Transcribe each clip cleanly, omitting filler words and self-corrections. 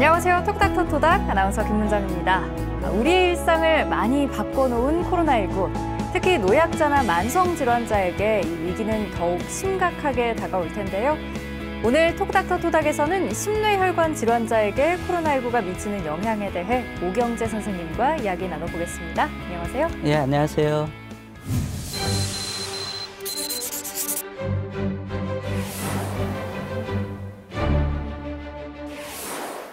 안녕하세요. 톡닥터 토닥 아나운서 김문정입니다. 우리의 일상을 많이 바꿔놓은 코로나19. 특히 노약자나 만성질환자에게 이 위기는 더욱 심각하게 다가올 텐데요. 오늘 톡닥터 토닥에서는 심뇌혈관 질환자에게 코로나19가 미치는 영향에 대해 오경재 선생님과 이야기 나눠보겠습니다. 안녕하세요. 네, 안녕하세요.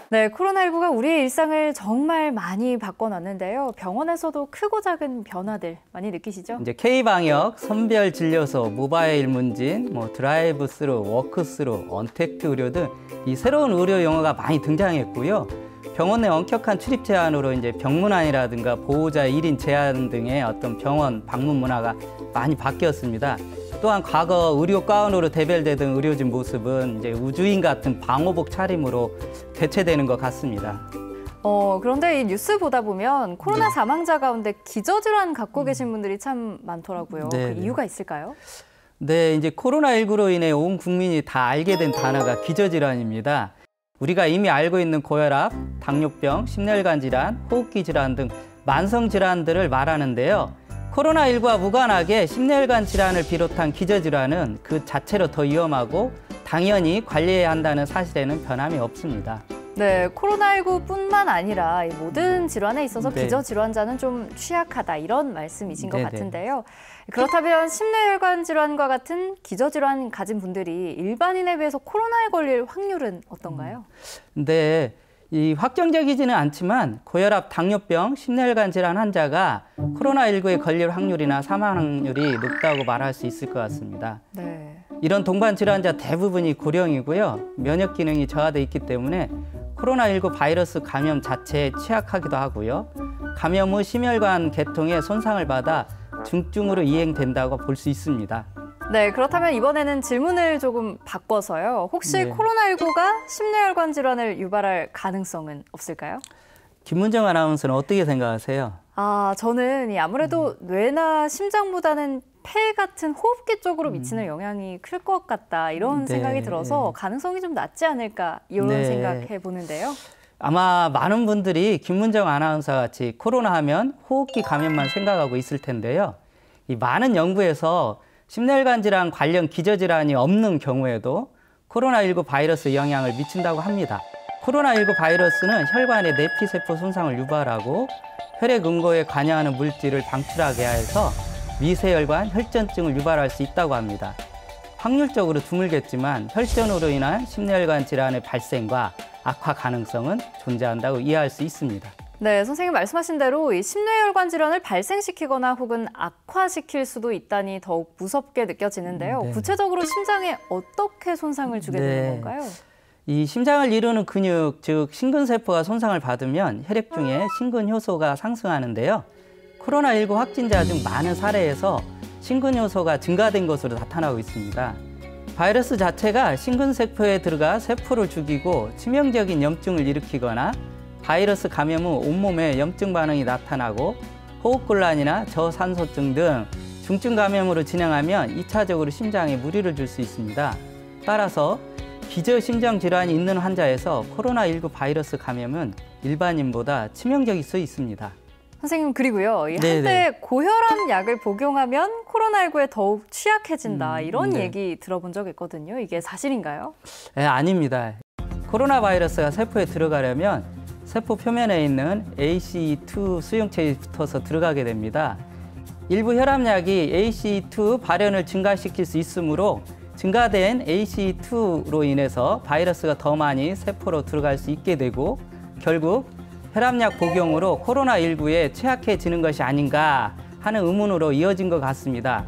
네, 코로나19가 우리의 일상을 정말 많이 바꿔놨는데요. 병원에서도 크고 작은 변화들 많이 느끼시죠? 이제 K방역, 선별진료소, 모바일 문진, 드라이브스루, 워크스루, 언택트 의료 등 이 새로운 의료 용어가 많이 등장했고요. 병원 내 엄격한 출입 제한으로 이제 병문안이라든가 보호자 1인 제한 등의 어떤 병원 방문 문화가 많이 바뀌었습니다. 또한 과거 의료 가운으로 대별되던 의료진 모습은 이제 우주인 같은 방호복 차림으로 대체되는 것 같습니다. 그런데 이 뉴스 보다 보면 코로나 사망자 가운데 기저질환 갖고 계신 분들이 참 많더라고요. 네, 그 이유가 있을까요? 네, 이제 코로나19로 인해 온 국민이 다 알게 된 단어가 기저질환입니다. 우리가 이미 알고 있는 고혈압, 당뇨병, 심혈관 질환, 호흡기 질환 등 만성 질환들을 말하는데요. 코로나19와 무관하게 심뇌혈관 질환을 비롯한 기저질환은 그 자체로 더 위험하고 당연히 관리해야 한다는 사실에는 변함이 없습니다. 네, 코로나19뿐만 아니라 모든 질환에 있어서 네. 기저질환자는 좀 취약하다 이런 말씀이신 것 같은데요. 그렇다면 심뇌혈관 질환과 같은 기저질환 가진 분들이 일반인에 비해서 코로나에 걸릴 확률은 어떤가요? 네. 이 확정적이지는 않지만 고혈압, 당뇨병, 심뇌혈관 질환 환자가 코로나19에 걸릴 확률이나 사망 확률이 높다고 말할 수 있을 것 같습니다. 네. 이런 동반 질환자 대부분이 고령이고요. 면역 기능이 저하돼 있기 때문에 코로나19 바이러스 감염 자체에 취약하기도 하고요. 감염 후 심혈관 계통에 손상을 받아 중증으로 이행된다고 볼 수 있습니다. 네, 그렇다면 이번에는 질문을 조금 바꿔서요. 혹시 네. 코로나19가 심뇌혈관 질환을 유발할 가능성은 없을까요? 김문정 아나운서는 어떻게 생각하세요? 저는 아무래도 뇌나 심장보다는 폐 같은 호흡기 쪽으로 미치는 영향이 클 것 같다 이런 네. 생각이 들어서 가능성이 좀 낮지 않을까 이런 네. 생각해 보는데요. 아마 많은 분들이 김문정 아나운서 같이 코로나 하면 호흡기 감염만 생각하고 있을 텐데요. 이 많은 연구에서 심뇌혈관 질환 관련 기저질환이 없는 경우에도 코로나19 바이러스 영향을 미친다고 합니다. 코로나19 바이러스는 혈관의 내피세포 손상을 유발하고 혈액 응고에 관여하는 물질을 방출하게 해서 미세혈관 혈전증을 유발할 수 있다고 합니다. 확률적으로 드물겠지만 혈전으로 인한 심뇌혈관 질환의 발생과 악화 가능성은 존재한다고 이해할 수 있습니다. 네, 선생님 말씀하신 대로 이 심뇌혈관 질환을 발생시키거나 혹은 악화시킬 수도 있다니 더욱 무섭게 느껴지는데요. 네. 구체적으로 심장에 어떻게 손상을 주게 되는 건가요? 이 심장을 이루는 근육, 즉 심근세포가 손상을 받으면 혈액 중에 심근효소가 상승하는데요. 코로나19 확진자 중 많은 사례에서 심근효소가 증가된 것으로 나타나고 있습니다. 바이러스 자체가 심근세포에 들어가 세포를 죽이고 치명적인 염증을 일으키거나 바이러스 감염 후 온몸에 염증 반응이 나타나고 호흡곤란이나 저산소증 등 중증 감염으로 진행하면 2차적으로 심장에 무리를 줄 수 있습니다. 따라서 기저심장 질환이 있는 환자에서 코로나19 바이러스 감염은 일반인보다 치명적일 수 있습니다. 선생님, 그리고요. 한때 고혈압 약을 복용하면 코로나19에 더욱 취약해진다 이런 얘기 들어본 적 있거든요. 이게 사실인가요? 네, 아닙니다. 코로나 바이러스가 세포에 들어가려면 세포 표면에 있는 ACE2 수용체에 붙어서 들어가게 됩니다. 일부 혈압약이 ACE2 발현을 증가시킬 수 있으므로 증가된 ACE2로 인해서 바이러스가 더 많이 세포로 들어갈 수 있게 되고 결국 혈압약 복용으로 코로나19에 취약해지는 것이 아닌가 하는 의문으로 이어진 것 같습니다.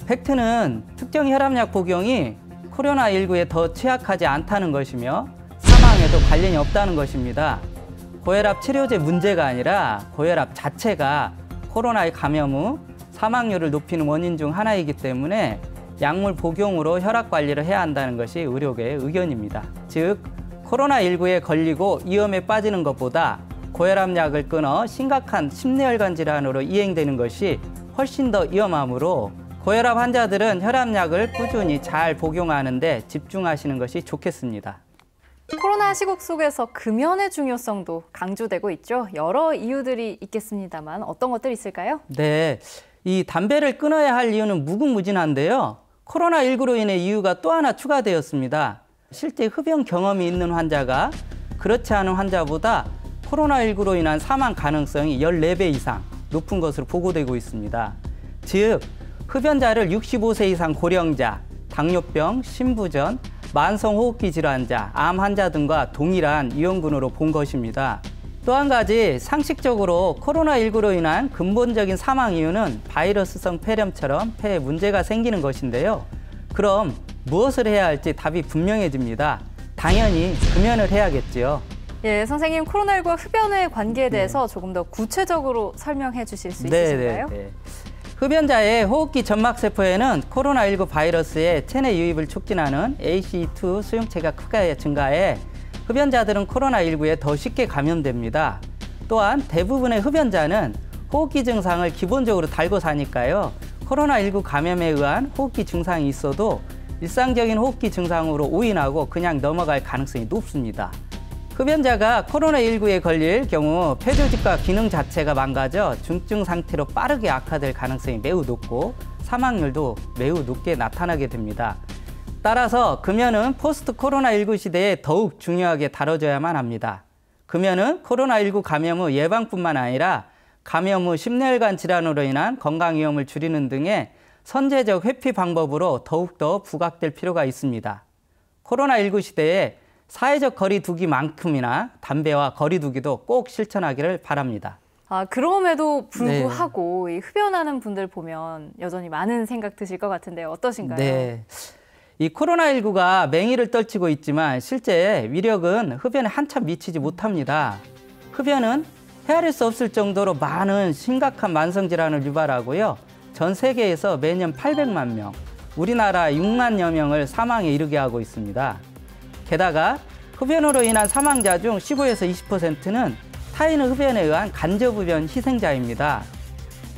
팩트는 특정 혈압약 복용이 코로나19에 더 취약하지 않다는 것이며 사망에도 관련이 없다는 것입니다. 고혈압 치료제 문제가 아니라 고혈압 자체가 코로나에 감염 후 사망률을 높이는 원인 중 하나이기 때문에 약물 복용으로 혈압 관리를 해야 한다는 것이 의료계의 의견입니다. 즉, 코로나19에 걸리고 위험에 빠지는 것보다 고혈압약을 끊어 심각한 심뇌혈관 질환으로 이행되는 것이 훨씬 더 위험하므로 고혈압 환자들은 혈압약을 꾸준히 잘 복용하는 데 집중하시는 것이 좋겠습니다. 코로나 시국 속에서 금연의 중요성도 강조되고 있죠. 여러 이유들이 있겠습니다만 어떤 것들이 있을까요? 네, 이 담배를 끊어야 할 이유는 무궁무진한데요. 코로나19로 인해 이유가 또 하나 추가되었습니다. 실제 흡연 경험이 있는 환자가 그렇지 않은 환자보다 코로나19로 인한 사망 가능성이 14배 이상 높은 것으로 보고되고 있습니다. 즉, 흡연자를 65세 이상 고령자, 당뇨병, 심부전, 만성호흡기 질환자, 암 환자 등과 동일한 위험군으로 본 것입니다. 또 한 가지 상식적으로 코로나19로 인한 근본적인 사망 이유는 바이러스성 폐렴처럼 폐에 문제가 생기는 것인데요. 그럼 무엇을 해야 할지 답이 분명해집니다. 당연히 금연을 해야겠지요. 예, 선생님 코로나19와 흡연의 관계에 대해서 조금 더 구체적으로 설명해 주실 수 있으실까요? 네. 흡연자의 호흡기 점막세포에는 코로나19 바이러스의 체내 유입을 촉진하는 ACE2 수용체가 크게 증가해 흡연자들은 코로나19에 더 쉽게 감염됩니다. 또한 대부분의 흡연자는 호흡기 증상을 기본적으로 달고 사니까요. 코로나19 감염에 의한 호흡기 증상이 있어도 일상적인 호흡기 증상으로 오인하고 그냥 넘어갈 가능성이 높습니다. 흡연자가 코로나19에 걸릴 경우 폐조직과 기능 자체가 망가져 중증 상태로 빠르게 악화될 가능성이 매우 높고 사망률도 매우 높게 나타나게 됩니다. 따라서 금연은 포스트 코로나19 시대에 더욱 중요하게 다뤄져야만 합니다. 금연은 코로나19 감염 후 예방뿐만 아니라 감염 후 심내혈관 질환으로 인한 건강 위험을 줄이는 등의 선제적 회피 방법으로 더욱더 부각될 필요가 있습니다. 코로나19 시대에 사회적 거리 두기만큼이나 담배와 거리 두기도 꼭 실천하기를 바랍니다. 그럼에도 불구하고 이 흡연하는 분들 보면 여전히 많은 생각 드실 것 같은데요. 어떠신가요? 네. 이 코로나19가 맹위를 떨치고 있지만 실제 위력은 흡연에 한참 미치지 못합니다. 흡연은 헤아릴 수 없을 정도로 많은 심각한 만성질환을 유발하고요. 전 세계에서 매년 800만 명, 우리나라 6만여 명을 사망에 이르게 하고 있습니다. 게다가 흡연으로 인한 사망자 중 15에서 20%는 타인 흡연에 의한 간접흡연 희생자입니다.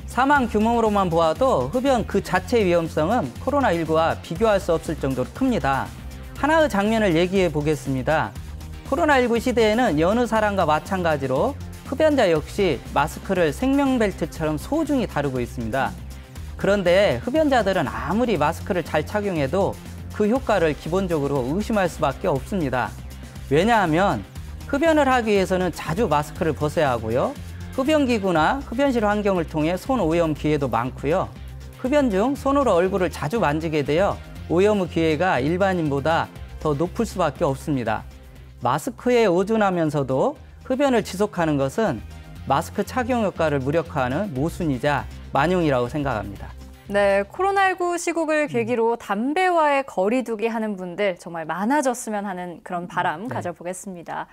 사망 규모로만 보아도 흡연 그 자체의 위험성은 코로나19와 비교할 수 없을 정도로 큽니다. 하나의 장면을 얘기해 보겠습니다. 코로나19 시대에는 여느 사람과 마찬가지로 흡연자 역시 마스크를 생명벨트처럼 소중히 다루고 있습니다. 그런데 흡연자들은 아무리 마스크를 잘 착용해도 그 효과를 기본적으로 의심할 수밖에 없습니다. 왜냐하면 흡연을 하기 위해서는 자주 마스크를 벗어야 하고요. 흡연기구나 흡연실 환경을 통해 손 오염 기회도 많고요. 흡연 중 손으로 얼굴을 자주 만지게 되어 오염 기회가 일반인보다 더 높을 수밖에 없습니다. 마스크에 의존하면서도 흡연을 지속하는 것은 마스크 착용 효과를 무력화하는 모순이자 만용이라고 생각합니다. 네, 코로나19 시국을 계기로 담배와의 거리 두기 하는 분들 정말 많아졌으면 하는 그런 바람 가져보겠습니다.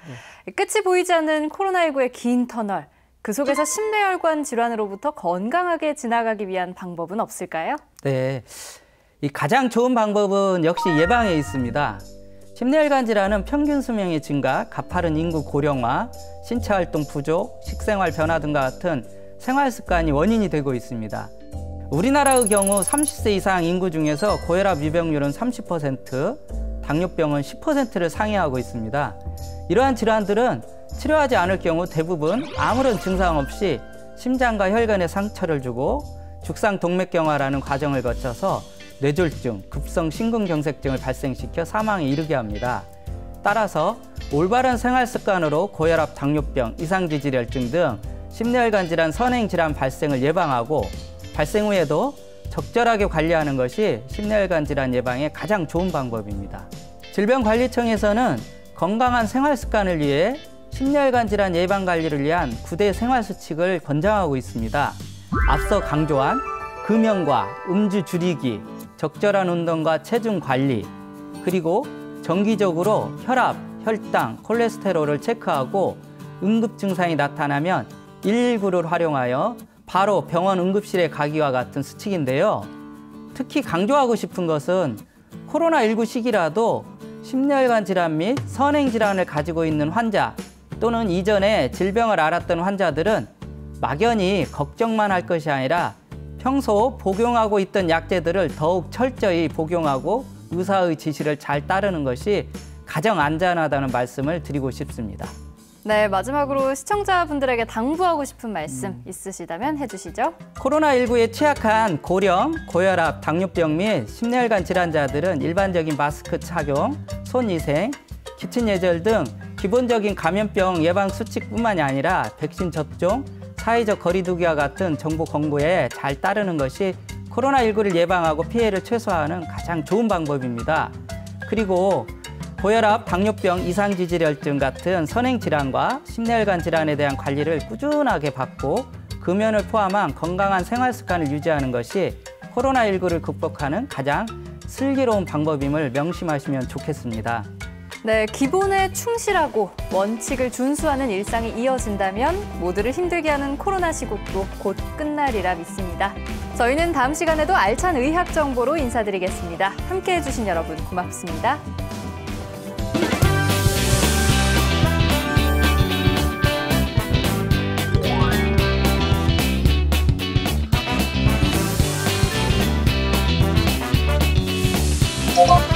끝이 보이지 않는 코로나19의 긴 터널, 그 속에서 심내혈관 질환으로부터 건강하게 지나가기 위한 방법은 없을까요? 네, 이 가장 좋은 방법은 역시 예방에 있습니다. 심내혈관 질환은 평균 수명의 증가, 가파른 인구 고령화, 신체 활동 부족, 식생활 변화 등과 같은 생활 습관이 원인이 되고 있습니다. 우리나라의 경우 30세 이상 인구 중에서 고혈압 유병률은 30%, 당뇨병은 10%를 상회하고 있습니다. 이러한 질환들은 치료하지 않을 경우 대부분 아무런 증상 없이 심장과 혈관에 상처를 주고 죽상동맥경화라는 과정을 거쳐서 뇌졸중, 급성 심근경색증을 발생시켜 사망에 이르게 합니다. 따라서 올바른 생활 습관으로 고혈압, 당뇨병, 이상지질혈증 등 심내혈관 질환, 선행질환 발생을 예방하고 발생 후에도 적절하게 관리하는 것이 심내혈관 질환 예방의 가장 좋은 방법입니다. 질병관리청에서는 건강한 생활 습관을 위해 심내혈관 질환 예방 관리를 위한 9대 생활 수칙을 권장하고 있습니다. 앞서 강조한 금연과 음주 줄이기, 적절한 운동과 체중 관리, 그리고 정기적으로 혈압, 혈당, 콜레스테롤을 체크하고 응급 증상이 나타나면 119를 활용하여 바로 병원 응급실에 가기와 같은 수칙인데요. 특히 강조하고 싶은 것은 코로나19 시기라도 심내혈관 질환 및 선행질환을 가지고 있는 환자 또는 이전에 질병을 앓았던 환자들은 막연히 걱정만 할 것이 아니라 평소 복용하고 있던 약제들을 더욱 철저히 복용하고 의사의 지시를 잘 따르는 것이 가장 안전하다는 말씀을 드리고 싶습니다. 네, 마지막으로 시청자분들에게 당부하고 싶은 말씀 있으시다면 해주시죠. 코로나19에 취약한 고령, 고혈압, 당뇨병 및 심혈관 질환자들은 일반적인 마스크 착용, 손위생, 기침 예절 등 기본적인 감염병 예방 수칙뿐만이 아니라 백신 접종, 사회적 거리 두기와 같은 정보 권고에 잘 따르는 것이 코로나19를 예방하고 피해를 최소화하는 가장 좋은 방법입니다. 그리고 고혈압, 당뇨병, 이상지질혈증 같은 선행질환과 심혈관 질환에 대한 관리를 꾸준하게 받고 금연을 포함한 건강한 생활습관을 유지하는 것이 코로나19를 극복하는 가장 슬기로운 방법임을 명심하시면 좋겠습니다. 네, 기본에 충실하고 원칙을 준수하는 일상이 이어진다면 모두를 힘들게 하는 코로나 시국도 곧 끝나리라 믿습니다. 저희는 다음 시간에도 알찬 의학 정보로 인사드리겠습니다. 함께해 주신 여러분 고맙습니다. 어?